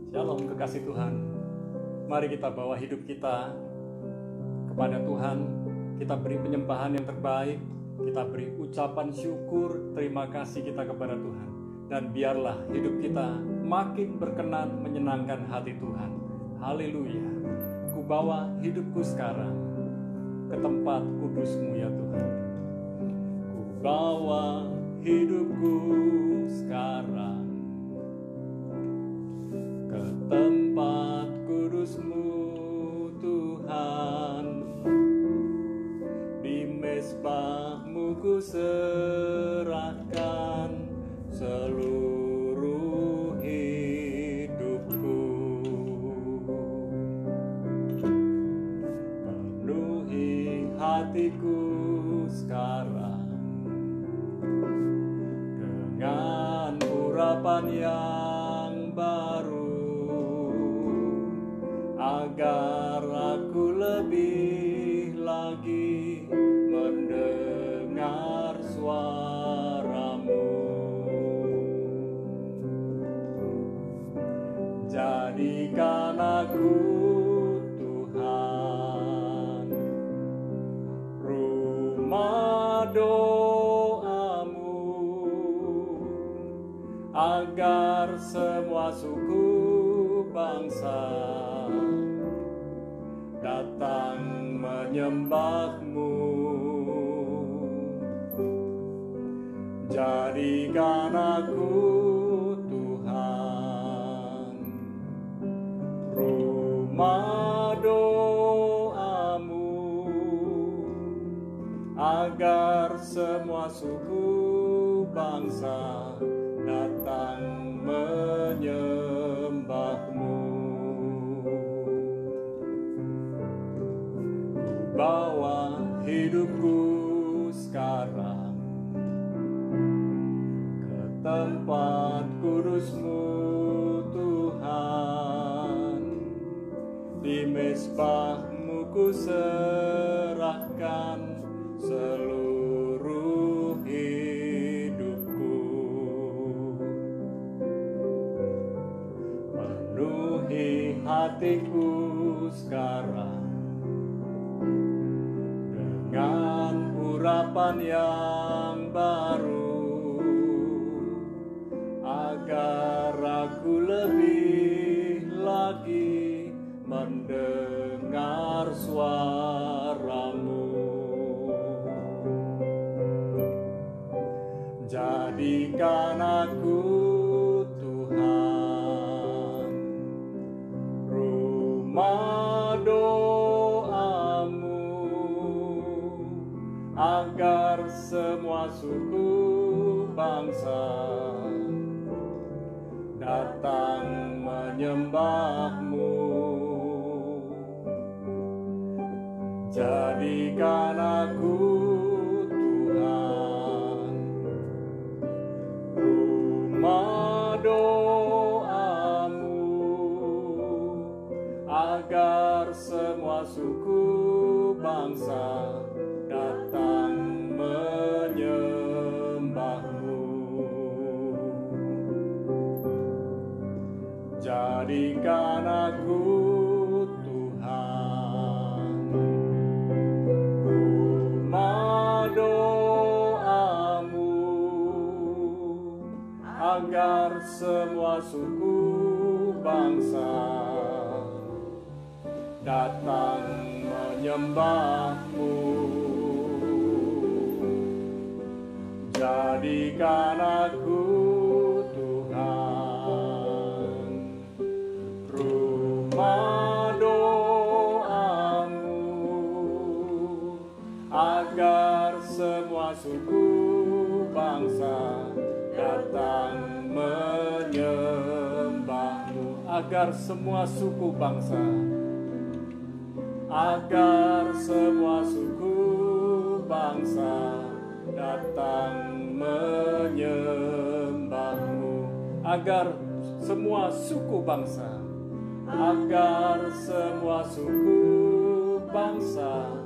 Shalom kekasih Tuhan. Mari kita bawa hidup kita kepada Tuhan. Kita beri penyembahan yang terbaik. Kita beri ucapan syukur, terima kasih kita kepada Tuhan. Dan biarlah hidup kita makin berkenan menyenangkan hati Tuhan. Haleluya. Ku bawa hidupku sekarang ke tempat kudus-Mu ya Tuhan. Ku bawa hidupku sekarang ke tempat kudus-Mu Tuhan. Di mezbah-Mu ku serahkan seluruh hidupku. Penuhi hatiku sekarang dengan urapan yang baru, agar aku lebih lagi mendengar suara-Mu. Jadikan aku Tuhan rumah doa-Mu, agar semua suku bangsa datang menyembah-Mu. Jadikan aku Tuhan rumah doa-Mu, agar semua suku bangsa datang menyembah-Mu. Bawa hidupku sekarang ke tempat kudus-Mu Tuhan. Di mezbah-Mu ku serahkan seluruh hidupku. Penuhi hatiku sekarang dengan urapan yang baru, agar aku lebih lagi mendengar suara-Mu. Jadikan aku Tuhan rumah doa-Mu, agar semua suku bangsa datang menyembah-Mu. Jadikan aku Tuhan rumah doa-Mu, agar semua suku bangsa datang menyembah-Mu. Jadikan aku Tuhan rumah doa-Mu, agar semua suku bangsa datang menyembah-Mu. Jadikan aku Tuhan rumah doa-Mu, agar semua suku bangsa datang menyembah-Mu. Agar semua suku bangsa, agar semua suku bangsa datang menyembah-Mu. Agar semua suku bangsa, agar semua suku bangsa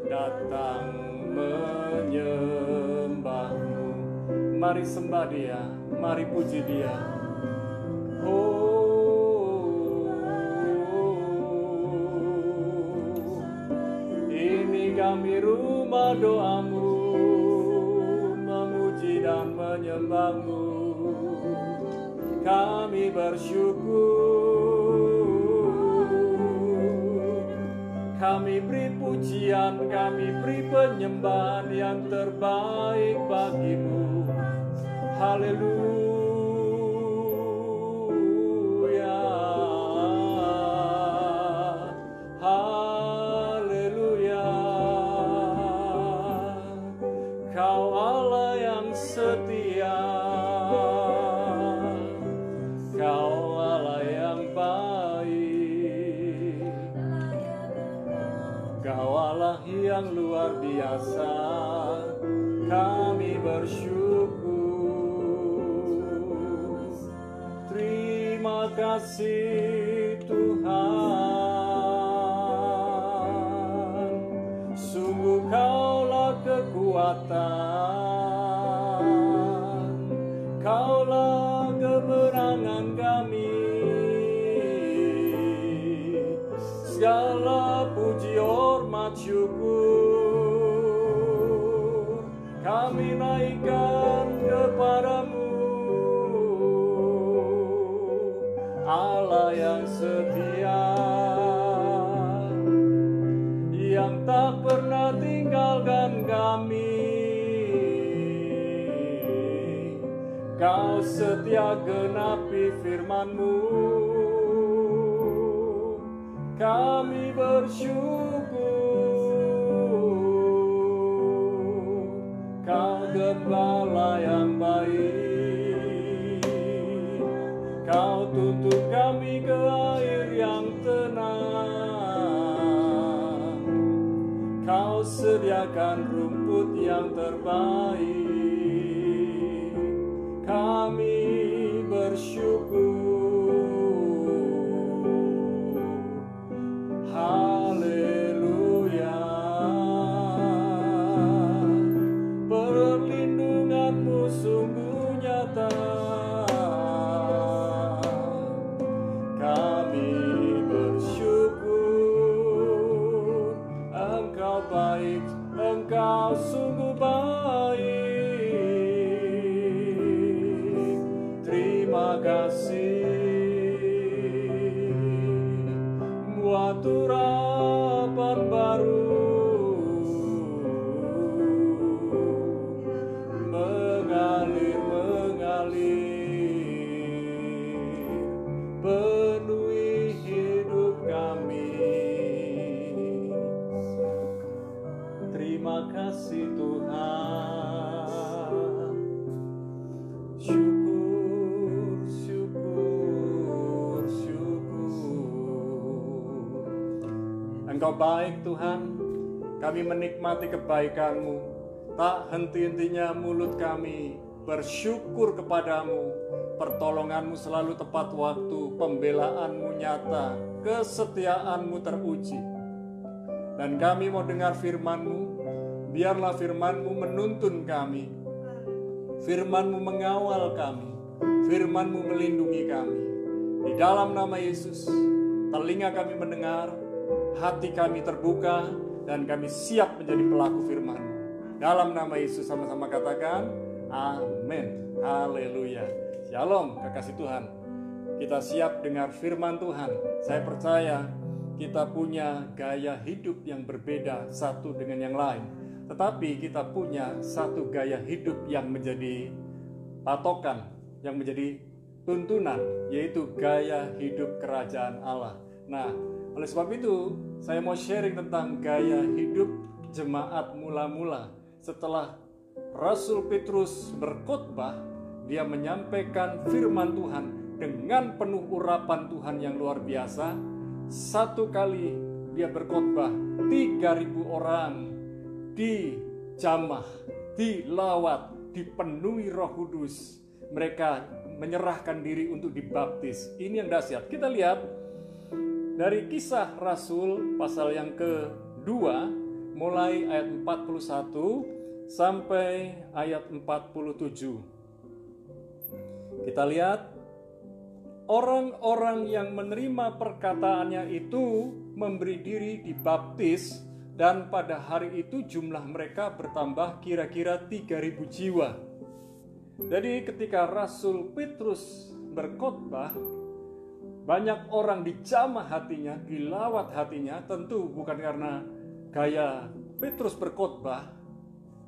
datang menyembah-Mu. Mari sembah Dia, mari puji Dia. Oh doamu, memuji dan menyembahmu. Kami bersyukur, kami beri pujian, kami beri penyembahan yang terbaik bagimu. Haleluya, haleluya. Kau Allah yang setia, Kau Allah yang baik, Kau Allah yang luar biasa. Kami bersyukur. Terima kasih Tuhan, sungguh Kaulah kekuatan, Kaulah kemenangan kami. Segala puji hormat syukur kami naikkan kepadamu, Allah yang setia, yang tak pernah tinggalkan kami. Kau setia genapi firman-Mu, kami bersyukur. Kau gembala yang baik, Kau tuntun kami ke air yang tenang, Kau sediakan rumput yang terbaik. Kami bersyukur. Haleluya. Perlindungan-Mu sungguh nyata. Kami bersyukur. Engkau baik, Engkau sungguh baik. Terima kasih buat urapan baru, mengalir penuhi hidup kami. Terima kasih Tuhan. Syukur, syukur, syukur. Engkau baik Tuhan, kami menikmati kebaikan-Mu. Tak henti-hentinya mulut kami bersyukur kepadamu. Pertolongan-Mu selalu tepat waktu, pembelaan-Mu nyata, kesetiaan-Mu teruji. Dan kami mau dengar firman-Mu, biarlah firman-Mu menuntun kami, firman-Mu mengawal kami, firman-Mu melindungi kami. Di dalam nama Yesus, telinga kami mendengar, hati kami terbuka, dan kami siap menjadi pelaku firman-Mu. Dalam nama Yesus sama-sama katakan, amin. Haleluya. Shalom, kekasih Tuhan. Kita siap dengar firman Tuhan. Saya percaya kita punya gaya hidup yang berbeda satu dengan yang lain. Tetapi kita punya satu gaya hidup yang menjadi patokan, yang menjadi tuntunan, yaitu gaya hidup kerajaan Allah. Nah, oleh sebab itu, saya mau sharing tentang gaya hidup jemaat mula-mula. Setelah Rasul Petrus berkhotbah, dia menyampaikan firman Tuhan dengan penuh urapan Tuhan yang luar biasa. Satu kali dia berkhotbah, 3.000 orang dijamah, dilawat, dipenuhi Roh Kudus. Mereka menyerahkan diri untuk dibaptis. Ini yang dahsyat. Kita lihat dari Kisah Rasul pasal yang kedua, mulai ayat 41 sampai ayat 47. Kita lihat, orang-orang yang menerima perkataannya itu memberi diri dibaptis dan pada hari itu jumlah mereka bertambah kira-kira 3.000 jiwa. Jadi ketika Rasul Petrus berkhotbah, banyak orang dijamah hatinya, dilawat hatinya, tentu bukan karena gaya Petrus berkhotbah,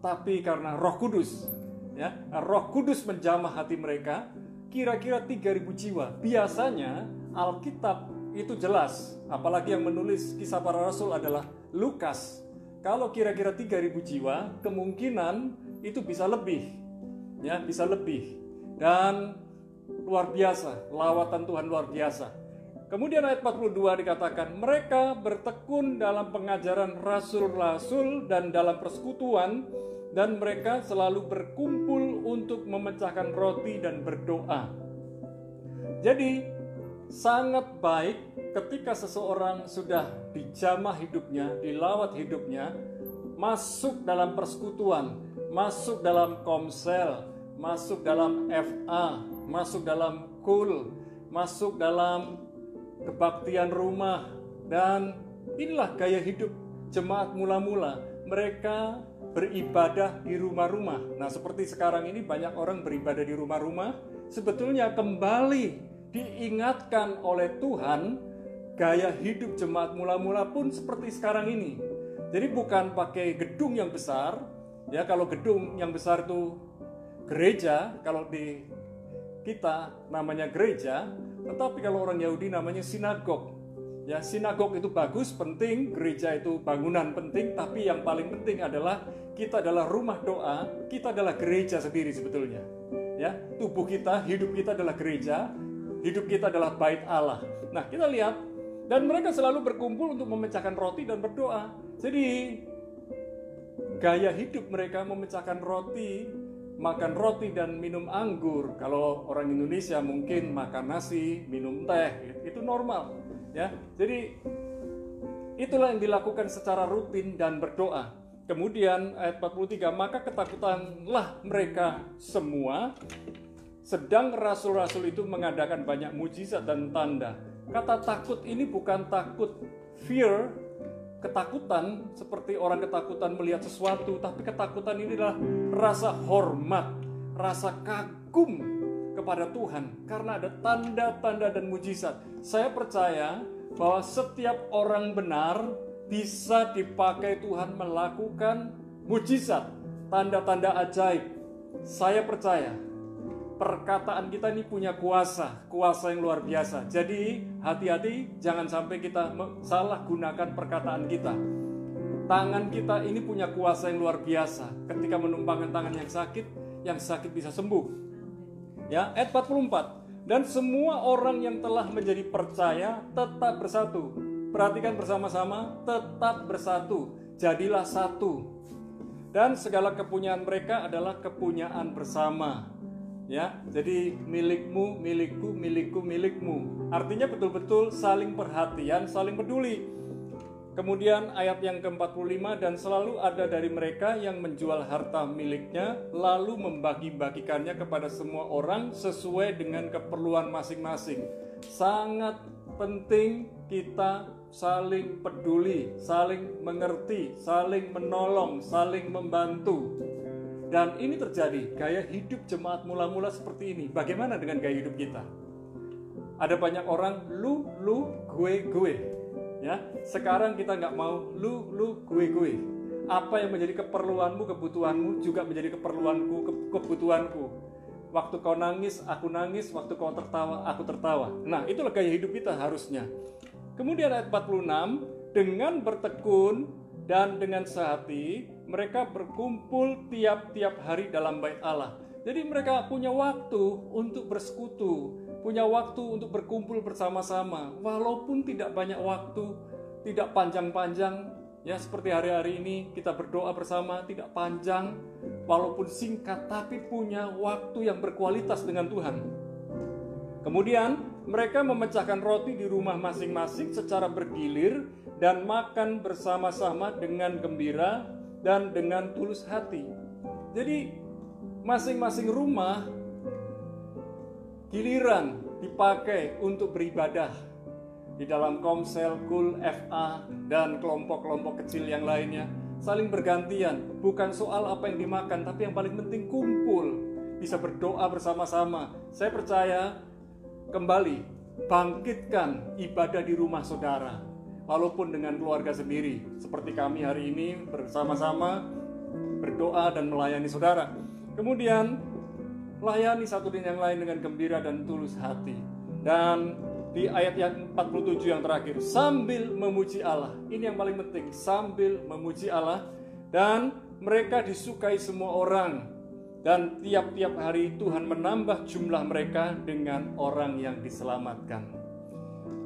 tapi karena Roh Kudus. Ya, Roh Kudus menjamah hati mereka, kira-kira 3.000 jiwa. Biasanya Alkitab itu jelas, apalagi yang menulis Kisah Para Rasul adalah Lukas. Kalau kira-kira 3.000 jiwa, kemungkinan itu bisa lebih. Ya, bisa lebih. Dan luar biasa, lawatan Tuhan luar biasa. Kemudian ayat 42 dikatakan, mereka bertekun dalam pengajaran rasul-rasul dan dalam persekutuan, dan mereka selalu berkumpul untuk memecahkan roti dan berdoa. Jadi sangat baik ketika seseorang sudah dijamah hidupnya, dilawat hidupnya, masuk dalam persekutuan, masuk dalam komsel, masuk dalam FA, masuk dalam KUL, masuk dalam kebaktian rumah. Dan inilah gaya hidup jemaat mula-mula. Mereka beribadah di rumah-rumah. Nah, seperti sekarang ini banyak orang beribadah di rumah-rumah. Sebetulnya kembali diingatkan oleh Tuhan, gaya hidup jemaat mula-mula pun seperti sekarang ini. Jadi bukan pakai gedung yang besar. Ya, kalau gedung yang besar itu gereja, kalau di kita namanya gereja, tetapi kalau orang Yahudi namanya sinagog. Ya, sinagog itu bagus, penting, gereja itu bangunan penting, tapi yang paling penting adalah kita adalah rumah doa, kita adalah gereja sendiri sebetulnya. Ya, tubuh kita, hidup kita adalah gereja, hidup kita adalah bait Allah. Nah, kita lihat, dan mereka selalu berkumpul untuk memecahkan roti dan berdoa. Jadi gaya hidup mereka memecahkan roti, makan roti dan minum anggur. Kalau orang Indonesia mungkin makan nasi, minum teh, itu normal. Ya, jadi itulah yang dilakukan secara rutin dan berdoa. Kemudian ayat 43, maka ketakutanlah mereka semua, sedang rasul-rasul itu mengadakan banyak mujizat dan tanda. Kata takut ini bukan takut fear, ketakutan seperti orang ketakutan melihat sesuatu, tapi ketakutan ini adalah rasa hormat, rasa kagum kepada Tuhan karena ada tanda-tanda dan mujizat. Saya percaya bahwa setiap orang benar bisa dipakai Tuhan melakukan mujizat, tanda-tanda ajaib. Saya percaya perkataan kita ini punya kuasa yang luar biasa. Jadi hati-hati jangan sampai kita salah gunakan perkataan kita. Tangan kita ini punya kuasa yang luar biasa. Ketika menumpangkan tangan yang sakit bisa sembuh. Ya, ayat 44. Dan semua orang yang telah menjadi percaya tetap bersatu. Perhatikan bersama-sama, tetap bersatu. Jadilah satu. Dan segala kepunyaan mereka adalah kepunyaan bersama. Ya, jadi milikmu, milikku, milikku, milikmu. Artinya betul-betul saling perhatian, saling peduli. Kemudian ayat yang ke-45, dan selalu ada dari mereka yang menjual harta miliknya, lalu membagi-bagikannya kepada semua orang sesuai dengan keperluan masing-masing. Sangat penting kita saling peduli, saling mengerti, saling menolong, saling membantu. Dan ini terjadi, gaya hidup jemaat mula-mula seperti ini. Bagaimana dengan gaya hidup kita? Ada banyak orang lu, gue. Ya, sekarang kita nggak mau lu, gue. Apa yang menjadi keperluanmu, kebutuhanmu juga menjadi keperluanku, kebutuhanku. Waktu kau nangis, aku nangis. Waktu kau tertawa, aku tertawa. Nah, itulah gaya hidup kita harusnya. Kemudian ayat 46, dengan bertekun dan dengan sehati, mereka berkumpul tiap-tiap hari dalam bait Allah. Jadi mereka punya waktu untuk bersekutu, punya waktu untuk berkumpul bersama-sama. Walaupun tidak banyak waktu, tidak panjang-panjang, ya seperti hari-hari ini kita berdoa bersama, tidak panjang, walaupun singkat, tapi punya waktu yang berkualitas dengan Tuhan. Kemudian mereka memecahkan roti di rumah masing-masing secara bergilir dan makan bersama-sama dengan gembira dan dengan tulus hati. Jadi masing-masing rumah giliran dipakai untuk beribadah. di dalam Komsel, KUL, FA, dan kelompok-kelompok kecil yang lainnya. Saling bergantian, bukan soal apa yang dimakan, tapi yang paling penting kumpul, bisa berdoa bersama-sama. Saya percaya kembali, bangkitkan ibadah di rumah saudara, walaupun dengan keluarga sendiri. Seperti kami hari ini bersama-sama berdoa dan melayani saudara. Kemudian layani satu dengan yang lain dengan gembira dan tulus hati. Dan di ayat yang 47 yang terakhir, sambil memuji Allah. Ini yang paling penting, sambil memuji Allah. Dan mereka disukai semua orang. Dan tiap-tiap hari Tuhan menambah jumlah mereka dengan orang yang diselamatkan.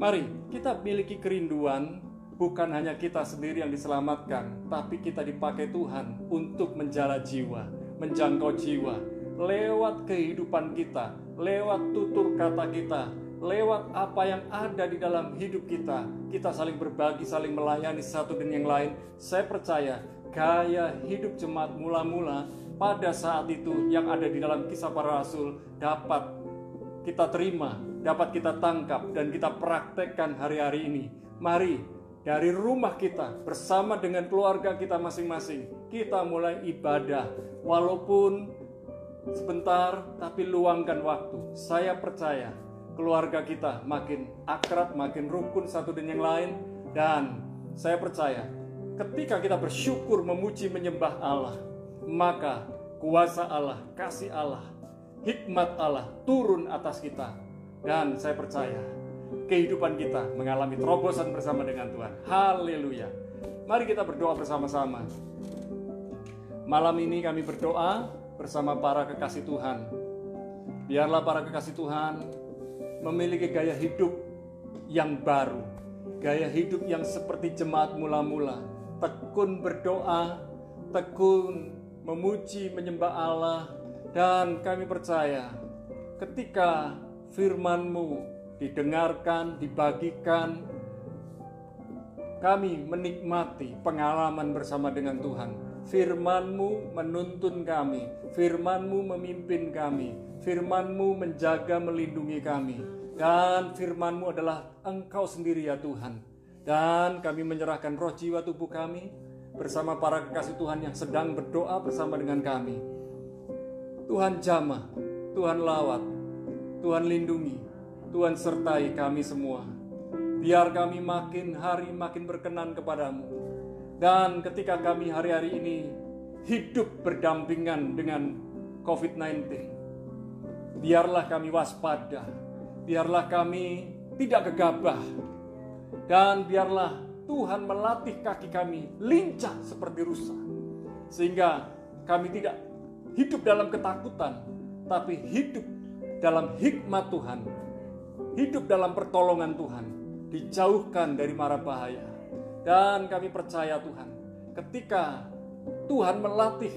Mari kita miliki kerinduan, bukan hanya kita sendiri yang diselamatkan, tapi kita dipakai Tuhan untuk menjala jiwa, menjangkau jiwa, lewat kehidupan kita, lewat tutur kata kita, lewat apa yang ada di dalam hidup kita. Kita saling berbagi, saling melayani satu dengan yang lain. Saya percaya gaya hidup jemaat mula-mula pada saat itu yang ada di dalam Kisah Para Rasul dapat kita terima, dapat kita tangkap, dan kita praktekkan hari-hari ini. Mari dari rumah kita bersama dengan keluarga kita masing-masing, kita mulai ibadah. Walaupun sebentar, tapi luangkan waktu. Saya percaya keluarga kita makin akrab, makin rukun satu dengan yang lain. Dan saya percaya ketika kita bersyukur, memuji, menyembah Allah, maka kuasa Allah, kasih Allah, hikmat Allah turun atas kita. Dan saya percaya kehidupan kita mengalami terobosan bersama dengan Tuhan. Haleluya. Mari kita berdoa bersama-sama. Malam ini kami berdoa bersama para kekasih Tuhan. Biarlah para kekasih Tuhan memiliki gaya hidup yang baru, gaya hidup yang seperti jemaat mula-mula, tekun berdoa, tekun memuji, menyembah Allah. Dan kami percaya ketika firman-Mu didengarkan, dibagikan, kami menikmati pengalaman bersama dengan Tuhan. Firman-Mu menuntun kami, firman-Mu memimpin kami, firman-Mu menjaga, melindungi kami. Dan firman-Mu adalah Engkau sendiri ya Tuhan. Dan kami menyerahkan roh, jiwa, tubuh kami bersama para kekasih Tuhan yang sedang berdoa bersama dengan kami. Tuhan jamah, Tuhan lawat, Tuhan lindungi, Tuhan sertai kami semua. Biar kami makin hari makin berkenan kepadamu. Dan ketika kami hari-hari ini hidup berdampingan dengan COVID-19, biarlah kami waspada, biarlah kami tidak gegabah, dan biarlah Tuhan melatih kaki kami lincah seperti rusa, sehingga kami tidak hidup dalam ketakutan, tapi hidup dalam hikmat Tuhan, hidup dalam pertolongan Tuhan, dijauhkan dari mara bahaya. Dan kami percaya Tuhan, ketika Tuhan melatih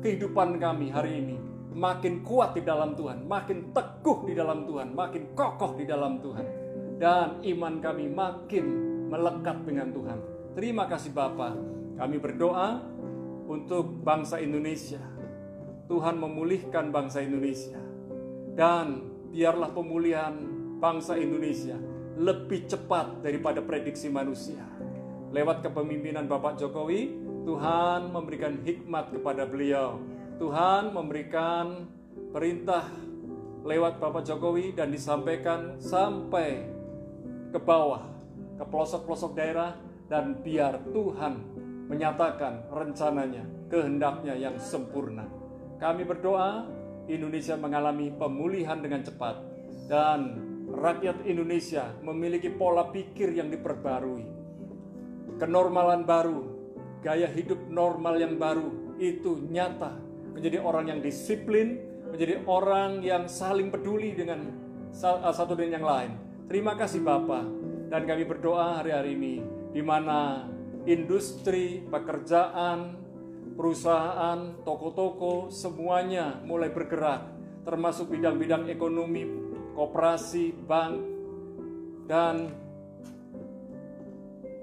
kehidupan kami hari ini, makin kuat di dalam Tuhan, makin teguh di dalam Tuhan, makin kokoh di dalam Tuhan, dan iman kami makin melekat dengan Tuhan. Terima kasih Bapa. Kami berdoa untuk bangsa Indonesia. Tuhan memulihkan bangsa Indonesia, dan biarlah pemulihan bangsa Indonesia lebih cepat daripada prediksi manusia. Lewat kepemimpinan Bapak Jokowi, Tuhan memberikan hikmat kepada beliau. Tuhan memberikan perintah lewat Bapak Jokowi dan disampaikan sampai ke bawah, ke pelosok-pelosok daerah, dan biar Tuhan menyatakan rencananya, kehendaknya yang sempurna. Kami berdoa Indonesia mengalami pemulihan dengan cepat, dan rakyat Indonesia memiliki pola pikir yang diperbarui. Kenormalan baru, gaya hidup normal yang baru itu nyata, menjadi orang yang disiplin, menjadi orang yang saling peduli dengan satu dengan yang lain. Terima kasih Bapa. Dan kami berdoa hari-hari ini, di mana industri, pekerjaan, perusahaan, toko-toko, semuanya mulai bergerak, termasuk bidang-bidang ekonomi, koperasi, bank, dan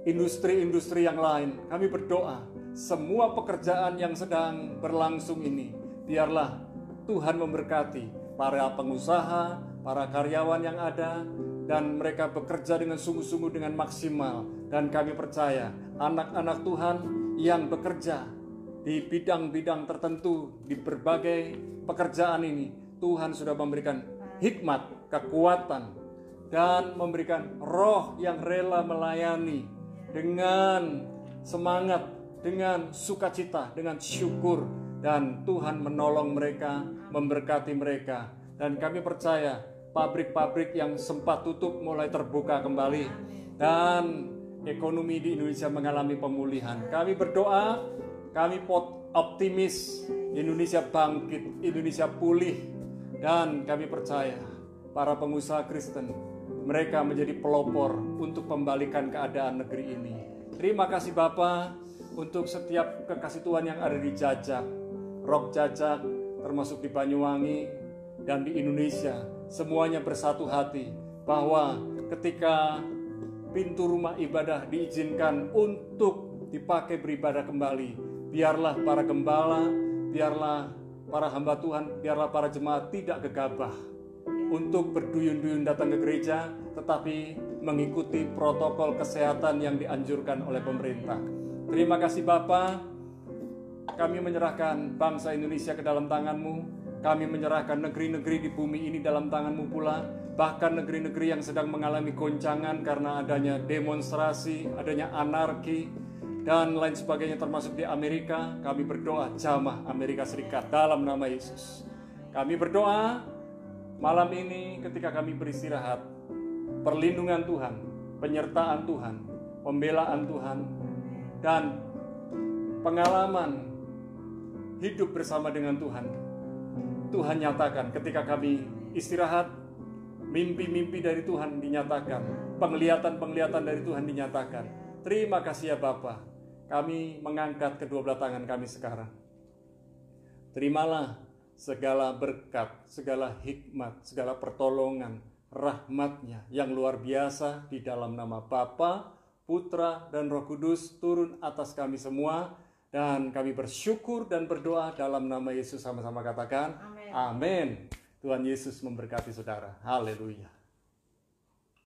industri-industri yang lain. Kami berdoa, semua pekerjaan yang sedang berlangsung ini, biarlah Tuhan memberkati para pengusaha, para karyawan yang ada, dan mereka bekerja dengan sungguh-sungguh dengan maksimal. Dan kami percaya anak-anak Tuhan yang bekerja di bidang-bidang tertentu, di berbagai pekerjaan ini, Tuhan sudah memberikan hikmat, kekuatan, dan memberikan roh yang rela melayani dengan semangat, dengan sukacita, dengan syukur. Dan Tuhan menolong mereka, memberkati mereka. Dan kami percaya pabrik-pabrik yang sempat tutup mulai terbuka kembali, dan ekonomi di Indonesia mengalami pemulihan. Kami berdoa, kami optimis, Indonesia bangkit, Indonesia pulih. Dan kami percaya para pengusaha Kristen, mereka menjadi pelopor untuk membalikan keadaan negeri ini. Terima kasih Bapa untuk setiap kekasih Tuhan yang ada di Jajak, Rock Jajak, termasuk di Banyuwangi dan di Indonesia. Semuanya bersatu hati bahwa ketika pintu rumah ibadah diizinkan untuk dipakai beribadah kembali, biarlah para gembala, biarlah para hamba Tuhan, biarlah para jemaat tidak gegabah untuk berduyun-duyun datang ke gereja, tetapi mengikuti protokol kesehatan yang dianjurkan oleh pemerintah. Terima kasih Bapa. Kami menyerahkan bangsa Indonesia ke dalam tangan-Mu. Kami menyerahkan negeri-negeri di bumi ini dalam tangan-Mu pula. Bahkan negeri-negeri yang sedang mengalami goncangan karena adanya demonstrasi, adanya anarki, dan lain sebagainya, termasuk di Amerika. Kami berdoa jamah Amerika Serikat dalam nama Yesus. Kami berdoa malam ini ketika kami beristirahat, perlindungan Tuhan, penyertaan Tuhan, pembelaan Tuhan, dan pengalaman hidup bersama dengan Tuhan. Tuhan nyatakan ketika kami istirahat, mimpi-mimpi dari Tuhan dinyatakan, penglihatan-penglihatan dari Tuhan dinyatakan. Terima kasih ya Bapa. Kami mengangkat kedua belah tangan kami sekarang. Terimalah segala berkat, segala hikmat, segala pertolongan, rahmat-Nya yang luar biasa di dalam nama Bapa, Putra, dan Roh Kudus turun atas kami semua. Dan kami bersyukur dan berdoa dalam nama Yesus, sama-sama katakan amin. Tuhan Yesus memberkati saudara. Haleluya.